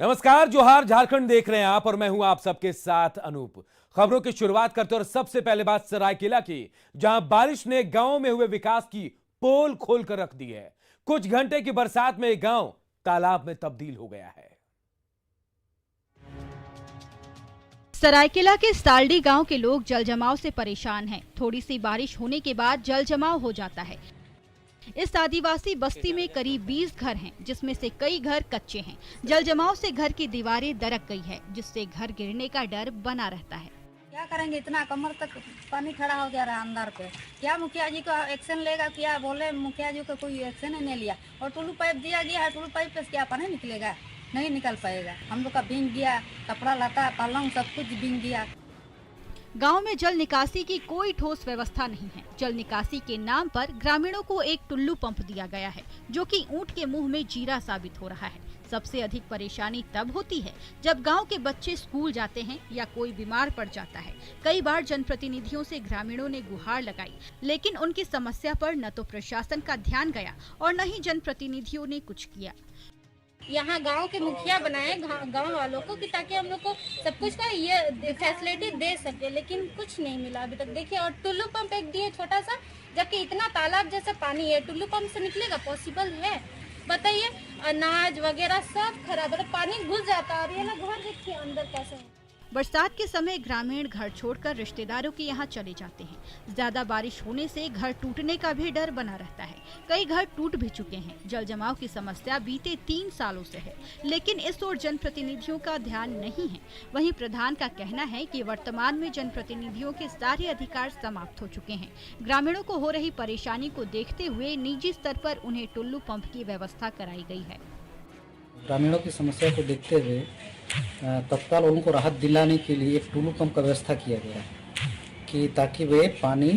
नमस्कार, जोहार, झारखंड देख रहे हैं आप और मैं हूं आप सबके साथ अनूप। खबरों की शुरुआत करते और सबसे पहले बात सरायकेला की, जहां बारिश ने गांव में हुए विकास की पोल खोलकर रख दी है। कुछ घंटे की बरसात में एक गांव तालाब में तब्दील हो गया है। सरायकेला के साल्डी गांव के लोग जल जमाव से परेशान हैं। थोड़ी सी बारिश होने के बाद जल जमाव हो जाता है। इस आदिवासी बस्ती में करीब 20 घर हैं, जिसमें से कई घर कच्चे हैं। जल जमाव से घर की दीवारें दरक गई है, जिससे घर गिरने का डर बना रहता है। क्या करेंगे, इतना कमर तक पानी खड़ा हो जा रहा है अंदर पे। क्या मुखिया जी का एक्शन लेगा? क्या बोले मुखिया जी का कोई एक्शन ही नहीं लिया। और टुल्लू पाइप दिया गया है, टुल्लू पाइप पे क्या पानी निकलेगा? नहीं निकल पाएगा। हम लोग का भींग गया, कपड़ा लता पलंग सब कुछ भींग गया। गांव में जल निकासी की कोई ठोस व्यवस्था नहीं है। जल निकासी के नाम पर ग्रामीणों को एक टुल्लू पंप दिया गया है, जो कि ऊंट के मुंह में जीरा साबित हो रहा है। सबसे अधिक परेशानी तब होती है जब गांव के बच्चे स्कूल जाते हैं या कोई बीमार पड़ जाता है। कई बार जनप्रतिनिधियों से ग्रामीणों ने गुहार लगाई, लेकिन उनकी समस्या पर न तो प्रशासन का ध्यान गया और न ही जनप्रतिनिधियों ने कुछ किया। यहाँ गांव के मुखिया बनाए गांव वालों को कि ताकि हम लोग को सब कुछ का ये फैसिलिटी दे सके, लेकिन कुछ नहीं मिला अभी तक। देखिए, और टुल्लू पंप एक दिए छोटा सा, जबकि इतना तालाब जैसा पानी है, टुल्लू पंप से निकलेगा? पॉसिबल है? बताइए। अनाज वगैरह सब खराब है, पानी घुस जाता है। और ये ना घर देखिए अंदर कैसे है। बरसात के समय ग्रामीण घर छोड़कर रिश्तेदारों के यहाँ चले जाते हैं। ज्यादा बारिश होने से घर टूटने का भी डर बना रहता है। कई घर टूट भी चुके हैं। जल जमाव की समस्या बीते 3 सालों से है, लेकिन इस ओर जनप्रतिनिधियों का ध्यान नहीं है। वहीं प्रधान का कहना है कि वर्तमान में जनप्रतिनिधियों के सारे अधिकार समाप्त हो चुके हैं। ग्रामीणों को हो रही परेशानी को देखते हुए निजी स्तर पर उन्हें टुल्लू पंप की व्यवस्था कराई गई है। ग्रामीणों की समस्या को देखते हुए तत्काल उनको राहत दिलाने के लिए एक टुल्लू पंप का व्यवस्था किया गया कि ताकि वे पानी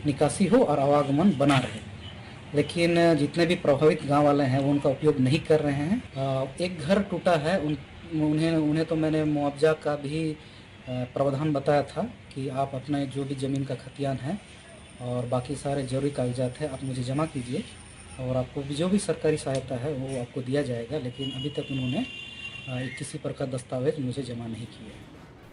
निकासी हो और आवागमन बना रहे। लेकिन जितने भी प्रभावित गांव वाले हैं वो उनका उपयोग नहीं कर रहे हैं। एक घर टूटा है, उन्हें तो मैंने मुआवजा का भी प्रावधान बताया था कि आप अपना जो भी ज़मीन का खतियान है और बाकी सारे जरूरी कागजात है आप मुझे जमा कीजिए और आपको जो भी सरकारी सहायता है वो आपको दिया जाएगा। लेकिन अभी तक उन्होंने किसी प्रकार दस्तावेज मुझे जमा नहीं किए।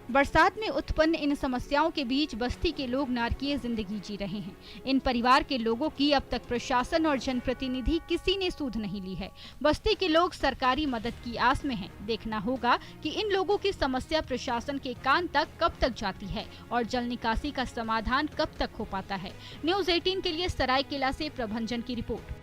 बरसात में उत्पन्न इन समस्याओं के बीच बस्ती के लोग नारकीय जिंदगी जी रहे हैं। इन परिवार के लोगों की अब तक प्रशासन और जनप्रतिनिधि किसी ने सुध नहीं ली है। बस्ती के लोग सरकारी मदद की आस में हैं। देखना होगा कि इन लोगों की समस्या प्रशासन के कान तक कब तक जाती है और जल निकासी का समाधान कब तक हो पाता है। न्यूज़ 18 के लिए सरायकेला से प्रभंजन की रिपोर्ट।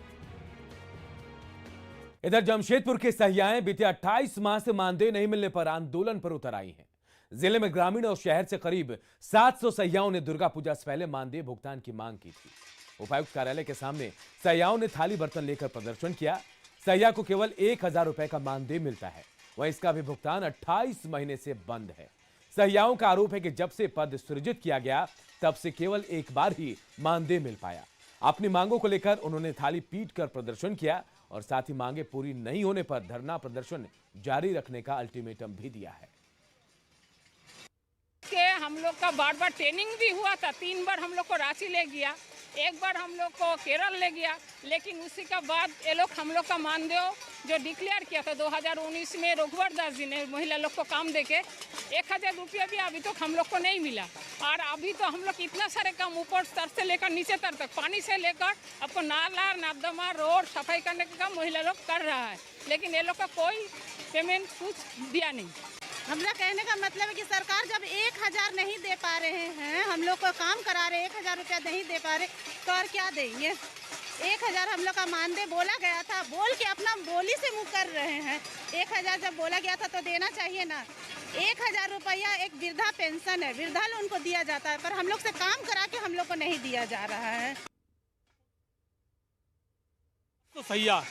इधर जमशेदपुर के सहियाएं बीते 28 माह से मानदेय नहीं मिलने पर आंदोलन पर उतर आई हैं। जिले में ग्रामीण और शहर से करीब 700 सहियाओं ने दुर्गा पूजा से पहले मानदेय भुगतान की मांग की थी। उपायुक्त कार्यालय के सामने सहियाओं ने थाली बर्तन लेकर प्रदर्शन किया। सहिया को केवल 1000 रुपए का मानदेय मिलता है, वहीं इसका भी भुगतान 28 महीने से बंद है। सहियाओं का आरोप है कि जब से पद सृजित किया गया तब से केवल एक बार ही मानदेय मिल पाया। अपनी मांगों को लेकर उन्होंने थाली पीट कर प्रदर्शन किया और साथ ही मांगे पूरी नहीं होने पर धरना प्रदर्शन जारी रखने का अल्टीमेटम भी दिया है। के हम लोग का बार बार ट्रेनिंग भी हुआ था। 3 बार हम लोग को रांची ले गया, एक बार हम लोग को केरल ले गया, लेकिन उसी का बाद ये लोग हम लोग का मानदेय जो डिक्लेयर किया था 2019 में रघुवर दास जी ने महिला लोग को काम देके 1000 रुपया भी अभी तक हम लोग को नहीं मिला। और अभी तो हम लोग इतना सारे काम ऊपर स्तर से लेकर नीचे स्तर तक, पानी से लेकर आपको नाला नर्दमा रोड सफाई करने का काम महिला लोग कर रहा है, लेकिन ये लोग का कोई पेमेंट कुछ दिया नहीं। हम लोग कहने का मतलब है कि सरकार जब 1000 नहीं दे पा रहे हैं, हम लोग को काम करा रहे 1000 रुपया नहीं दे पा रहे, तो और क्या देंगे? 1000 हम लोग का मानदेय बोला गया था, बोल के अपना बोली से मुँह कर रहे हैं। 1000 जब बोला गया था तो देना चाहिए ना। 1000 रुपया एक वृद्धा पेंशन है, वृद्धा लोग उनको दिया जाता है, पर हम लोग से काम करा के हम लोग को नहीं दिया जा रहा है। तो सहिया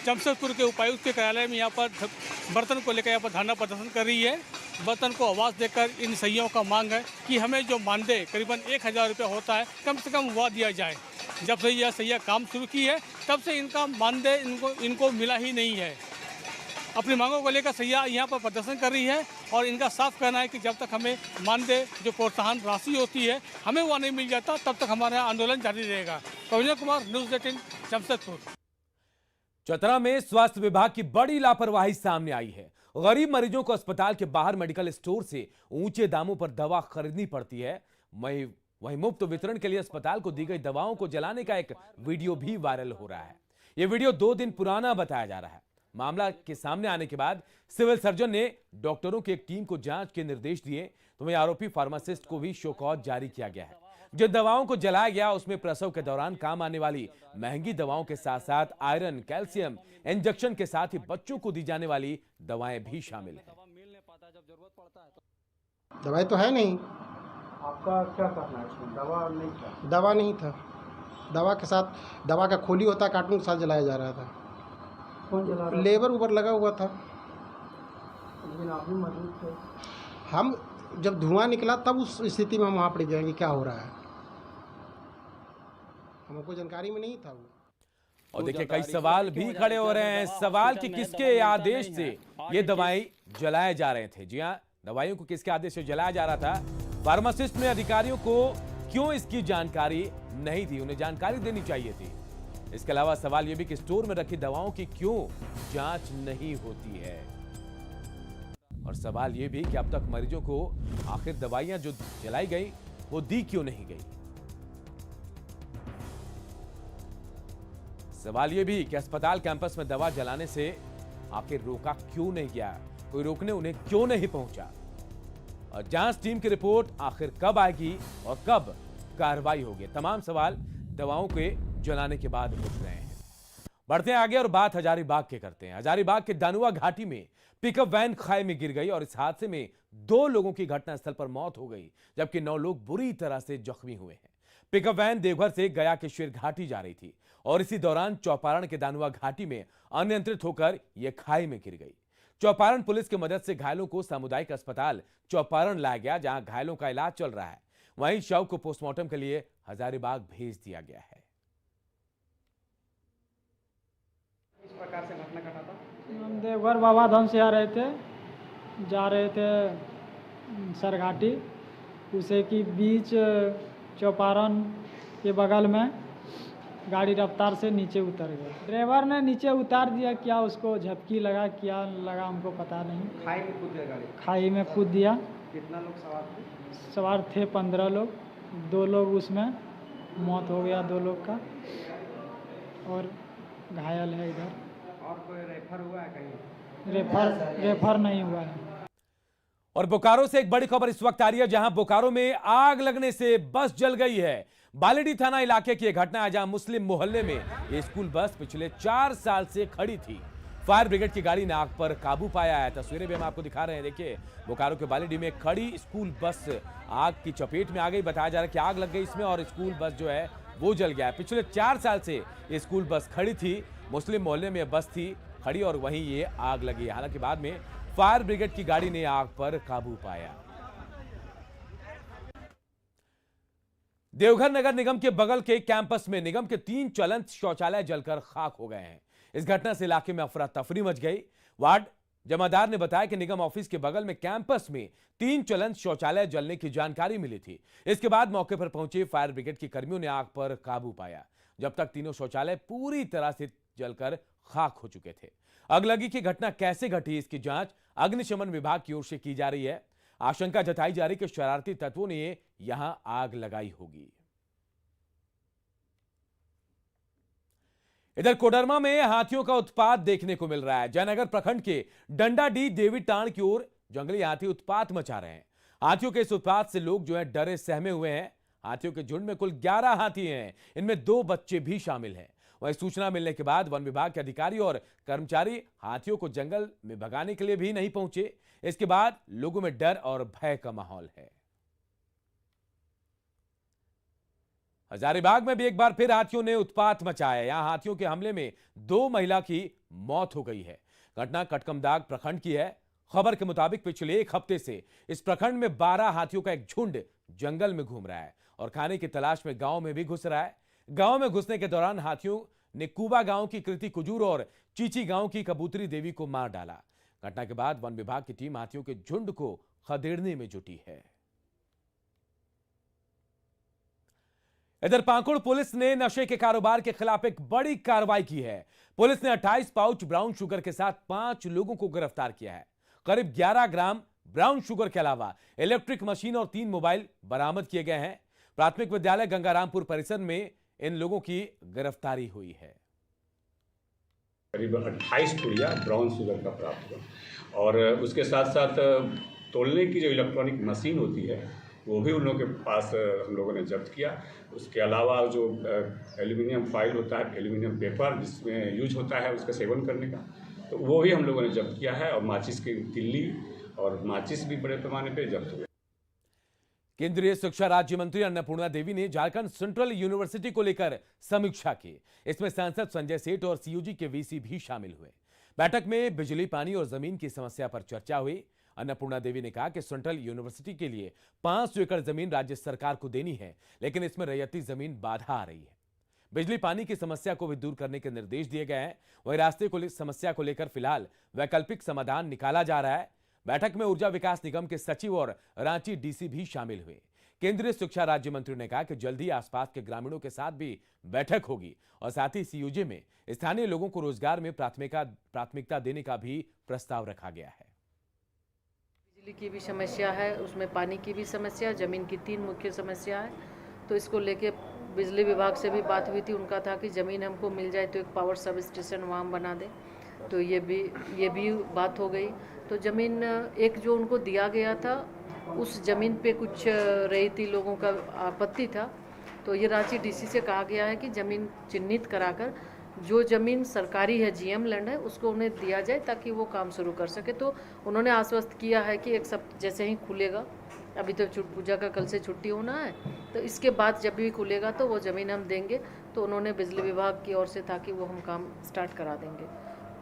जमशेदपुर के उपायुक्त के कार्यालय में यहाँ पर बर्तन को लेकर यहाँ पर धरना प्रदर्शन कर रही है। बर्तन को आवाज़ देकर इन सहियों का मांग है कि हमें जो मानदेय करीबन 1000 रुपया होता है कम से कम वह दिया जाए। जब से यह सहिया काम शुरू की है तब से इनका मानदेय इनको मिला ही नहीं है। अपनी मांगों को लेकर सहिया यहाँ पर प्रदर्शन कर रही है और इनका साफ कहना है कि जब तक हमें मानदेय जो प्रोत्साहन राशि होती है हमें वह नहीं मिल जाता तब तक हमारा आंदोलन जारी रहेगा। प्रभंजन कुमार, न्यूज़ 18 जमशेदपुर। चतरा में स्वास्थ्य विभाग की बड़ी लापरवाही सामने आई है। गरीब मरीजों को अस्पताल के बाहर मेडिकल स्टोर से ऊंचे दामों पर दवा खरीदनी पड़ती है। वहीं मुफ्त वितरण के लिए अस्पताल को दी गई दवाओं को जलाने का एक वीडियो भी वायरल हो रहा है। यह वीडियो 2 दिन पुराना बताया जा रहा है। मामला के सामने आने के बाद सिविल सर्जन ने डॉक्टरों की एक टीम को जांच के निर्देश दिए, तो वहीं आरोपी फार्मासिस्ट को भी शो कॉज जारी किया गया है। जिन दवाओं को जलाया गया उसमें प्रसव के दौरान काम आने वाली महंगी दवाओं के साथ साथ आयरन, कैल्शियम इंजेक्शन के साथ ही बच्चों को दी जाने वाली दवाएं भी शामिल हैं। दवाई तो है नहीं। आपका क्या करना है इसमें? दवा नहीं था? दवा नहीं था। दवा के साथ दवा का खोली होता है, कार्टून के साथ जलाया जा रहा था। कौन जला रहा? लेबर ऊपर लगा हुआ था। लेकिन आप भी मौजूद थे। हम जब धुआं निकला तब उस स्थिति में हम वहाँ पर जाएंगे क्या हो रहा है, हमको जानकारी में नहीं था वो। और देखिए कई सवाल भी खड़े हो रहे हैं। सवाल कि किसके आदेश से ये दवाई जलाए जा रहे थे। जी हाँ, दवाइयों को किसके आदेश से जलाया जा रहा था? फार्मासिस्ट ने अधिकारियों को क्यों इसकी जानकारी नहीं दी? उन्हें जानकारी देनी चाहिए थी। इसके अलावा सवाल यह भी कि स्टोर में रखी दवाओं की क्यों जांच नहीं होती है? और सवाल यह भी कि अब तक मरीजों को आखिर दवाइयां जो जलाई गई वो दी क्यों नहीं गई? सवाल यह भी कि अस्पताल कैंपस में दवा जलाने से आखिर रोका क्यों नहीं गया? कोई रोकने उन्हें क्यों नहीं पहुंचा? और जांच टीम की रिपोर्ट आखिर कब आएगी और कब कार्रवाई होगी? तमाम सवाल दवाओं के जलाने के बाद उठ रहे हैं। बढ़ते हैं आगे और बात हजारीबाग के करते हैं। हजारीबाग के दानुआ घाटी में पिकअप वैन खाई में गिर गई और इस हादसे में 2 लोगों की घटनास्थल पर मौत हो गई, जबकि 9 लोग बुरी तरह से जख्मी हुए हैं। पिकअप वैन देवघर से गया के शेर घाटी जा रही थी और इसी दौरान चौपारण के दानुआ घाटी में अनियंत्रित होकर यह खाई में गिर गई। चौपारण पुलिस की मदद से घायलों को सामुदायिक अस्पताल चौपारण लाया गया, जहां घायलों का इलाज चल रहा है। वहीं शव को पोस्टमार्टम के लिए हजारीबाग भेज दिया गया है। इस प्रकार से घटना घटा था। हम देवघर बाबा धाम से जा रहे थे सरघाटी, उसे की बीच चौपारण के बगल में गाड़ी रफ्तार से नीचे उतर गई। ड्राइवर ने नीचे उतार दिया, क्या उसको झपकी लगा, क्या लगा हमको पता नहीं। खाई में कूद गया गाड़ी? खाई में कूद दिया। कितना लोग सवार थे? सवार थे 15 लोग। 2 लोग उसमें मौत हो गया, 2 लोग का, और घायल है इधर। और कोई रेफर हुआ है कहीं? रेफर नहीं हुआ है। और बोकारो से एक बड़ी खबर इस वक्त आ रही है, जहां बोकारो में आग लगने से बस जल गई है। बालेडी थाना इलाके की यह घटना है, जहां मुस्लिम मोहल्ले में यह स्कूल बस पिछले 4 साल से खड़ी थी। फायर ब्रिगेड की गाड़ी ने आग पर काबू पाया है। तस्वीरें भी हम आपको दिखा रहे हैं। देखिए, बोकारो के बालेडी में खड़ी स्कूल बस आग की चपेट में आ गई। बताया जा रहा है कि आग लग गई इसमें और स्कूल बस जो है वो जल गया। पिछले 4 साल से ये स्कूल बस खड़ी थी। मुस्लिम मोहल्ले में बस थी खड़ी और वहीं ये आग लगी। हालांकि बाद में फायर ब्रिगेड की गाड़ी ने आग पर काबू पाया। देवघर नगर निगम के बगल के कैंपस में निगम के 3 चलंत शौचालय जलकर खाक हो गए हैं। इस घटना से इलाके में अफरा तफरी मच गई। वार्ड जमादार ने बताया कि निगम ऑफिस के बगल में कैंपस में 3 चलंत शौचालय जलने की जानकारी मिली थी। इसके बाद मौके पर पहुंचे फायर ब्रिगेड के कर्मियों ने आग पर काबू पाया। जब तक तीनों शौचालय पूरी तरह से जलकर खाक हो चुके थे। अगलगी की घटना कैसे घटी, इसकी जांच अग्निशमन विभाग की ओर से की जा रही है। आशंका जताई जा रही कि शरारती तत्वों ने यहां आग लगाई होगी। इधर कोडरमा में हाथियों का उत्पात देखने को मिल रहा है। जयनगर प्रखंड के डंडाडीह देवीटाण की ओर जंगली हाथी उत्पात मचा रहे हैं। हाथियों के इस उत्पात से लोग जो है डरे सहमे हुए हैं। हाथियों के झुंड में कुल 11 हाथी हैं, इनमें 2 बच्चे भी शामिल हैं। वहीं सूचना मिलने के बाद वन विभाग के अधिकारी और कर्मचारी हाथियों को जंगल में भगाने के लिए भी नहीं पहुंचे। इसके बाद लोगों में डर और भय का माहौल है। हजारीबाग में भी एक बार फिर हाथियों ने उत्पात मचाया। यहां हाथियों के हमले में 2 महिला की मौत हो गई है। घटना कटकमदाग प्रखंड की है। खबर के मुताबिक पिछले 1 हफ्ते से इस प्रखंड में 12 हाथियों का एक झुंड जंगल में घूम रहा है और खाने की तलाश में गांव में भी घुस रहा है। गांव में घुसने के दौरान हाथियों ने कुबा गांव की कृति कुजूर और चीची गांव की कबूतरी देवी को मार डाला। घटना के बाद वन विभाग की टीम हाथियों के झुंड को खदेड़ने में जुटी है। इधर पाकुड़ पुलिस ने नशे के कारोबार के खिलाफ एक बड़ी कार्रवाई की है। पुलिस ने 28 पाउच ब्राउन शुगर के साथ 5 लोगों को गिरफ्तार किया है। करीब 11 ग्राम ब्राउन शुगर के अलावा इलेक्ट्रिक मशीन और 3 मोबाइल बरामद किए गए हैं। प्राथमिक विद्यालय गंगारामपुर परिसर में इन लोगों की गिरफ्तारी हुई है। करीब 28 पुड़िया ब्राउन शुगर का प्राप्त हुआ और उसके साथ साथ तोलने की जो इलेक्ट्रॉनिक मशीन होती है वो भी उन लोगों के पास हम लोगों ने जब्त किया। उसके अलावा जो एल्यूमिनियम फॉइल होता है, एल्यूमिनियम पेपर जिसमें यूज होता है उसका सेवन करने का, तो वो भी हम लोगों ने जब्त किया है और माचिस की तिल्ली और माचिस भी बड़े पैमाने पर जब्त हुए। केंद्रीय शिक्षा राज्य मंत्री अन्नपूर्णा देवी ने झारखंड सेंट्रल यूनिवर्सिटी को लेकर समीक्षा की। इसमें सांसद संजय सेठ और सीयूजी के वीसी भी शामिल हुए। बैठक में बिजली, पानी और जमीन की समस्या पर चर्चा हुई। अन्नपूर्णा देवी ने कहा कि सेंट्रल यूनिवर्सिटी के लिए 500 एकड़ जमीन राज्य सरकार को देनी है, लेकिन इसमें रैयती जमीन बाधा आ रही है। बिजली पानी की समस्या को भी दूर करने के निर्देश दिए गए हैं। वहीं रास्ते को समस्या को लेकर फिलहाल वैकल्पिक समाधान निकाला जा रहा है। बैठक में ऊर्जा विकास निगम के सचिव और रांची डीसी भी शामिल हुए। केंद्रीय शिक्षा राज्य मंत्री ने कहा कि जल्द ही आसपास के ग्रामीणों के साथ भी बैठक होगी और साथ ही सीयूजे में स्थानीय लोगों को रोजगार में प्राथमिकता देने का भी प्रस्ताव रखा गया है। बिजली की भी समस्या है, उसमें पानी की भी समस्या, जमीन की 3 मुख्य समस्या है। तो इसको लेके बिजली विभाग से भी बात हुई थी। उनका था कि ज़मीन हमको मिल जाए तो एक पावर सब स्टेशन वहाँ बना दे, तो ये भी बात हो गई। तो ज़मीन एक जो उनको दिया गया था उस ज़मीन पे कुछ रैयती लोगों का आपत्ति था, तो ये रांची डीसी से कहा गया है कि ज़मीन चिन्हित कराकर जो ज़मीन सरकारी है, जीएम लैंड है, उसको उन्हें दिया जाए ताकि वो काम शुरू कर सके। तो उन्होंने आश्वस्त किया है कि एक सप्ताह जैसे ही खुलेगा, अभी तो छठ पूजा का कल से छुट्टी होना है, तो इसके बाद जब भी खुलेगा तो वो ज़मीन हम देंगे। तो उन्होंने बिजली विभाग की ओर से था कि वो हम काम स्टार्ट करा देंगे।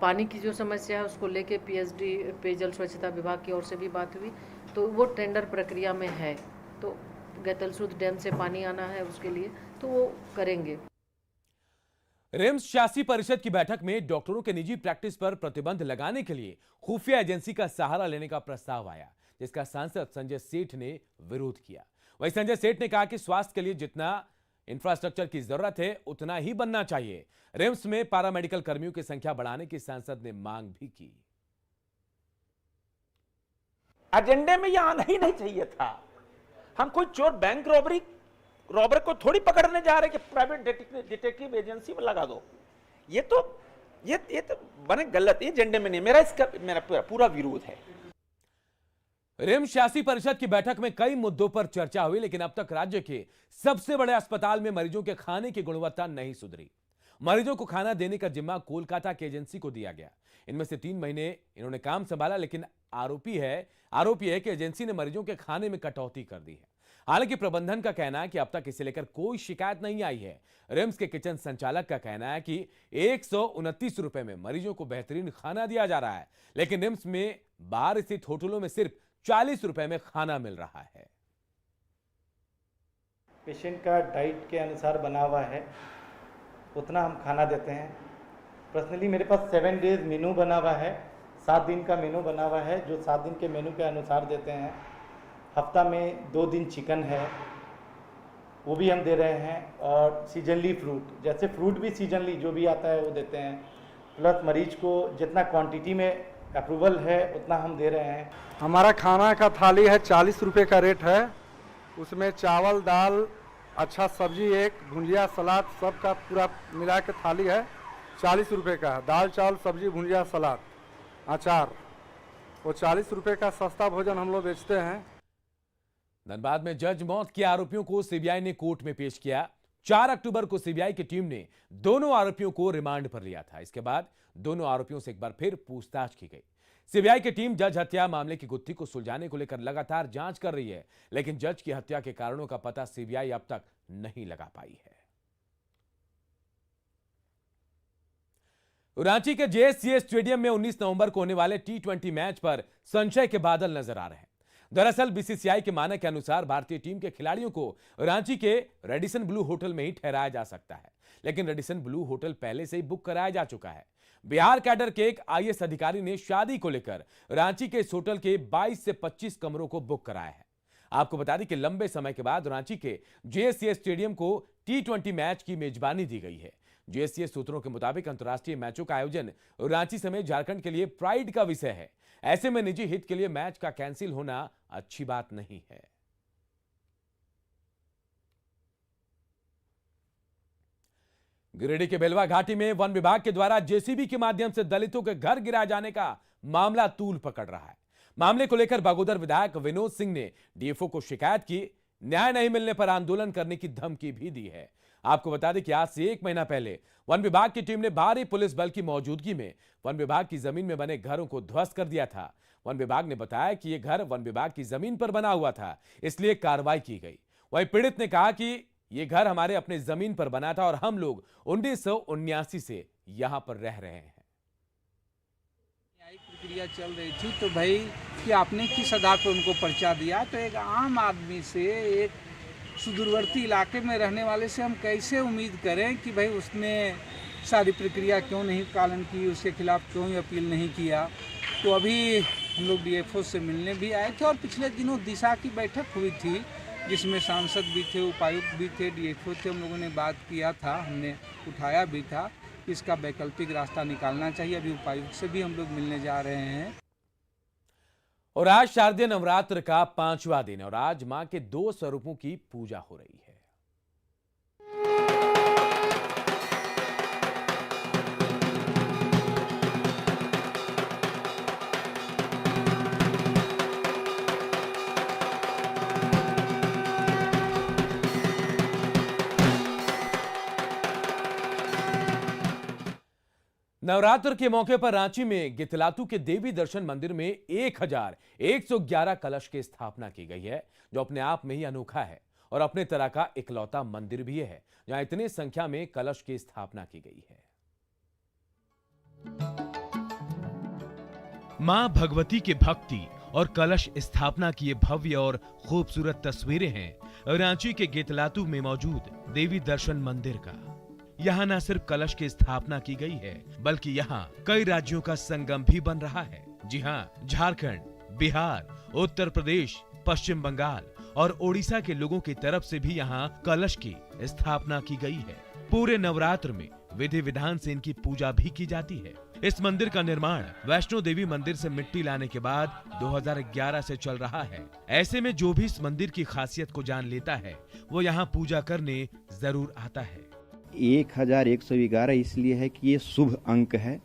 पानी की जो समस्या है उसको लेके पीएचडी पेयजल स्वच्छता विभाग की ओर से भी बात हुई, तो वो टेंडर प्रक्रिया में है। तो गैतलसूद डैम से पानी आना है उसके लिए, तो वो करेंगे। रिम्स शासी परिषद की बैठक में डॉक्टरों के निजी प्रैक्टिस पर प्रतिबंध लगाने के लिए खुफिया एजेंसी का सहारा लेने का प्रस्ताव आया, जिसका सांसद संजय सेठ ने विरोध किया। वहीं संजय सेठ ने कहा कि स्वास्थ्य के लिए जितना इंफ्रास्ट्रक्चर की जरूरत है उतना ही बनना चाहिए। रिम्स में पैरामेडिकल कर्मियों की संख्या बढ़ाने की सांसद ने मांग भी की। एजेंडे में यह आना ही नहीं चाहिए था। हम कोई चोर बैंक रॉबर को थोड़ी पकड़ने जा रहे कि प्राइवेट डिटेक्टिव एजेंसी में लगा दो। ये तो बने गलत, ये एजेंडे में नहीं। मेरा पूरा विरोध है। रिम्स शासी परिषद की बैठक में कई मुद्दों पर चर्चा हुई, लेकिन अब तक राज्य के सबसे बड़े अस्पताल में मरीजों के खाने की गुणवत्ता नहीं सुधरी। मरीजों को खाना देने का जिम्मा कोलकाता की एजेंसी को दिया गया। इनमें से 3 महीने इन्होंने काम संभाला, लेकिन आरोपी है कि एजेंसी ने मरीजों के खाने में कटौती कर दी है। हालांकि प्रबंधन का कहना है कि अब तक इसे लेकर कोई शिकायत नहीं आई है। रिम्स के किचन संचालक का कहना है कि 129 रुपए में मरीजों को बेहतरीन खाना दिया जा रहा है, लेकिन रिम्स में बाहर स्थित होटलों में सिर्फ 40 रुपए में खाना मिल रहा है। पेशेंट का डाइट के अनुसार बना हुआ है, उतना हम खाना देते हैं। पर्सनली मेरे पास 7 डेज मेनू बना हुआ है, 7 दिन का मेनू बना हुआ है, जो 7 दिन के मेनू के अनुसार देते हैं। हफ्ता में 2 दिन चिकन है, वो भी हम दे रहे हैं। और सीजनली फ्रूट, जैसे फ्रूट भी सीजनली जो भी आता है वो देते हैं। प्लस मरीज को जितना क्वांटिटी में अप्रूवल है उतना हम दे रहे हैं। हमारा खाना का थाली है 40 रुपये का रेट है। उसमें चावल, दाल, अच्छा सब्जी, एक भुंजिया, सलाद, सब का पूरा मिला के थाली है 40 रुपये का। दाल, चावल, सब्जी, भुंजिया, सलाद, अचार, वो 40 रुपये का सस्ता भोजन हम लोग बेचते हैं। धनबाद में जज मौत के आरोपियों को सीबीआई ने कोर्ट में पेश किया। 4 अक्टूबर को सीबीआई की टीम ने दोनों आरोपियों को रिमांड पर लिया था। इसके बाद दोनों आरोपियों से एक बार फिर पूछताछ की गई। सीबीआई की टीम जज हत्या मामले की गुत्थी को सुलझाने को लेकर लगातार जांच कर रही है, लेकिन जज की हत्या के कारणों का पता सीबीआई अब तक नहीं लगा पाई है। रांची के जेएससीए स्टेडियम में 19 नवंबर को होने वाले T20 मैच पर संशय के बादल नजर आ रहे हैं। दरअसल बीसीसीआई के मानक के अनुसार भारतीय टीम के खिलाड़ियों को रांची के रेडिसन ब्लू होटल में ही ठहराया जा सकता है, लेकिन रेडिसन ब्लू होटल पहले से ही बुक कराया जा चुका है। बिहार कैडर के एक आईएएस अधिकारी ने शादी को लेकर रांची के इस होटल के 22 से 25 कमरों को बुक कराया है। आपको बता दें कि लंबे समय के बाद रांची के जेएससीए स्टेडियम को T20 मैच की मेजबानी दी गई है। जेएससीए सूत्रों के मुताबिक अंतर्राष्ट्रीय मैचों का आयोजन रांची समेत झारखंड के लिए प्राइड का विषय है। ऐसे में निजी हित के लिए मैच का कैंसिल होना अच्छी बात नहीं है। गिरिडीह के बेलवा घाटी में वन विभाग के द्वारा जेसीबी के माध्यम से दलितों के घर गिराए जाने का मामला तूल पकड़ रहा है। मामले को लेकर बागोदर विधायक विनोद सिंह ने डीएफओ को शिकायत की। न्याय नहीं मिलने पर आंदोलन करने की धमकी भी दी है। आपको बता दें कि आज से 1 महीना पहले वन विभाग की टीम ने भारी पुलिस बल की मौजूदगी में वन विभाग की जमीन में बने घरों को ध्वस्त कर दिया था। वन विभाग ने बताया कि यह घर वन विभाग की जमीन पर बना हुआ था, इसलिए कार्रवाई की गई। वहीं पीड़ित ने कहा कि यह घर हमारे अपने जमीन पर बना था और हम लोग 1979 से यहां पर रह रहे हैं। प्रक्रिया चल रही थी तो भाई कि आपने किस आधार पर उनको पर्चा दिया, तो एक आम आदमी से, एक सुदूरवर्ती इलाके में रहने वाले से हम कैसे उम्मीद करें कि भाई उसने सारी प्रक्रिया क्यों नहीं पालन की, उसके खिलाफ क्यों ही अपील नहीं किया। तो अभी हम लोग डीएफओ से मिलने भी आए थे और पिछले दिनों दिशा की बैठक हुई थी जिसमें सांसद भी थे, उपायुक्त भी थे, डीएफओ थे। हम लोगों ने बात किया था, हमने उठाया भी था कि इसका वैकल्पिक रास्ता निकालना चाहिए। अभी उपायुक्त से भी हम लोग मिलने जा रहे हैं। और आज शारदीय नवरात्र का 5वां दिन और आज मां के 2 स्वरूपों की पूजा हो रही है। नवरात्र के मौके पर रांची में गितलातू के देवी दर्शन मंदिर में 1111 कलश की स्थापना की गई है, जो अपने आप में ही अनोखा है और अपने तरह का इकलौता मंदिर भी है जहां इतनी संख्या में कलश की स्थापना की गई है। मां भगवती के भक्ति और कलश स्थापना की ये भव्य और खूबसूरत तस्वीरें हैं रांची के गितलातू में मौजूद देवी दर्शन मंदिर का। यहाँ न सिर्फ कलश की स्थापना की गई है, बल्कि यहाँ कई राज्यों का संगम भी बन रहा है। जी हाँ, झारखंड, बिहार, उत्तर प्रदेश, पश्चिम बंगाल और ओडिशा के लोगों की तरफ से भी यहाँ कलश की स्थापना की गई है। पूरे नवरात्र में विधि विधान से इनकी पूजा भी की जाती है। इस मंदिर का निर्माण वैष्णो देवी मंदिर से मिट्टी लाने के बाद 2011 से चल रहा है। ऐसे में जो भी इस मंदिर की खासियत को जान लेता है, वो यहाँ पूजा करने जरूर आता है। 1111 इसलिए है कि ये शुभ अंक है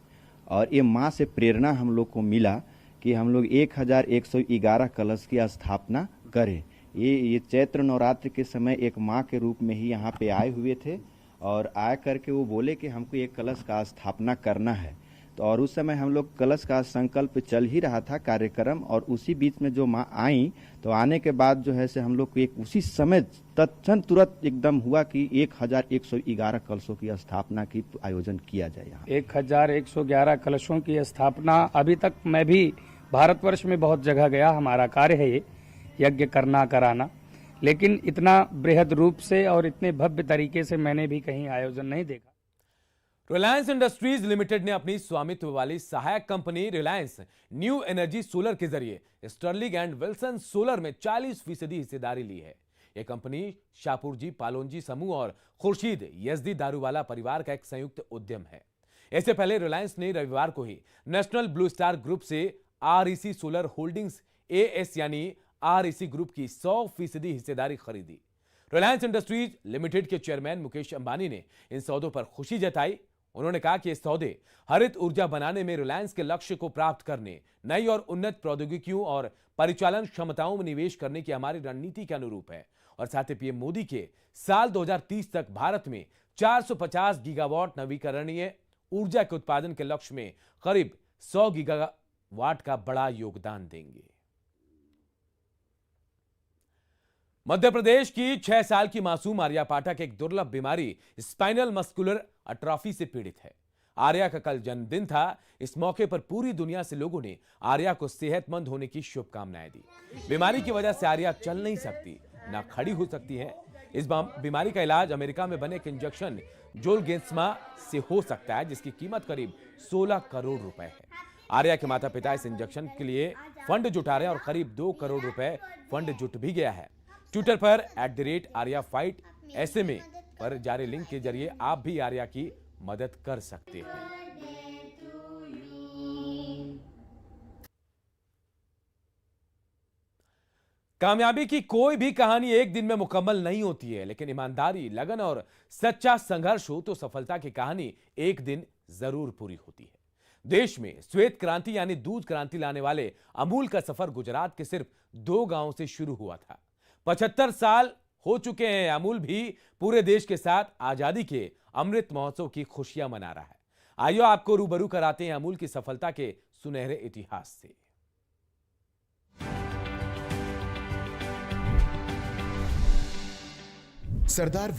और ये माँ से प्रेरणा हम लोग को मिला कि हम लोग 1111 कलश की स्थापना करें। ये चैत्र नवरात्र के समय एक माँ के रूप में ही यहाँ पे आए हुए थे और आ करके वो बोले कि हमको एक कलश का स्थापना करना है। तो और उस समय हम लोग कलश का संकल्प चल ही रहा था कार्यक्रम, और उसी बीच में जो माँ आई तो आने के बाद जो है से हम लोग को एक उसी समय तत्क्षण तुरंत एकदम हुआ कि 1111 कलशों की स्थापना की आयोजन किया जाए। यहाँ 1111 कलशों की स्थापना अभी तक मैं भी भारतवर्ष में बहुत जगह गया, हमारा कार्य है ये यज्ञ करना कराना, लेकिन इतना बृहद रूप से और इतने भव्य तरीके से मैंने भी कहीं आयोजन नहीं देखा। रिलायंस इंडस्ट्रीज लिमिटेड ने अपनी स्वामित्व वाली सहायक company Reliance new energy solar के जरिए स्टर्लिंग एंड विल्सन सोलर में 40% हिस्सेदारी ली है। यह कंपनी शाहपुरजी पालोनजी समूह और खुर्शीद यजदी दारूवाला परिवार का एक संयुक्त उद्यम है। इससे पहले रिलायंस ने रविवार को ही नेशनल ब्लू स्टार ग्रुप से आरईसी सोलर होल्डिंग्स एएस यानी आरईसी ग्रुप की 100% हिस्सेदारी खरीदी। रिलायंस इंडस्ट्रीज लिमिटेड के चेयरमैन मुकेश अंबानी ने इन सौदों पर खुशी जताई। उन्होंने कहा कि ये सौदे हरित ऊर्जा बनाने में रिलायंस के लक्ष्य को प्राप्त करने, नई और उन्नत प्रौद्योगिकियों और परिचालन क्षमताओं में निवेश करने की हमारी रणनीति के अनुरूप है और साथ ही पीएम मोदी के साल 2030 तक भारत में 450 गीगावाट नवीकरणीय ऊर्जा के उत्पादन के लक्ष्य में करीब 100 गीगावाट का बड़ा योगदान देंगे। मध्य प्रदेश की 6 साल की मासूम आर्या पाठक एक दुर्लभ बीमारी स्पाइनल मस्कुलर अट्रॉफी से पीड़ित है। आर्या का कल जन्मदिन था। इस मौके पर पूरी दुनिया से लोगों ने आर्या को सेहतमंद होने की शुभकामनाएं दी। बीमारी की वजह से आर्या चल नहीं सकती, ना खड़ी हो सकती है। इस बीमारी का इलाज अमेरिका में बने एक इंजेक्शन जोलगेंस्मा से हो सकता है, जिसकी कीमत करीब 16 करोड़ रुपए है। आर्या के माता पिता इस इंजेक्शन के लिए फंड जुटा रहे हैं और करीब 2 करोड़ रुपए फंड जुट भी गया है। ट्विटर पर @AryaFight SMA पर जारी लिंक के जरिए आप भी आर्या की मदद कर सकते हैं। कामयाबी की कोई भी कहानी एक दिन में मुकम्मल नहीं होती है, लेकिन ईमानदारी, लगन और सच्चा संघर्ष हो तो सफलता की कहानी एक दिन जरूर पूरी होती है। देश में श्वेत क्रांति यानी दूध क्रांति लाने वाले अमूल का सफर गुजरात के सिर्फ 2 गांवों से शुरू हुआ था। 75 साल हो चुके हैं। अमूल भी पूरे देश के साथ आजादी के अमृत महोत्सव की खुशियां मना रहा है। आइए आपको रूबरू कराते हैं अमूल की सफलता के सुनहरे इतिहास से। सरदार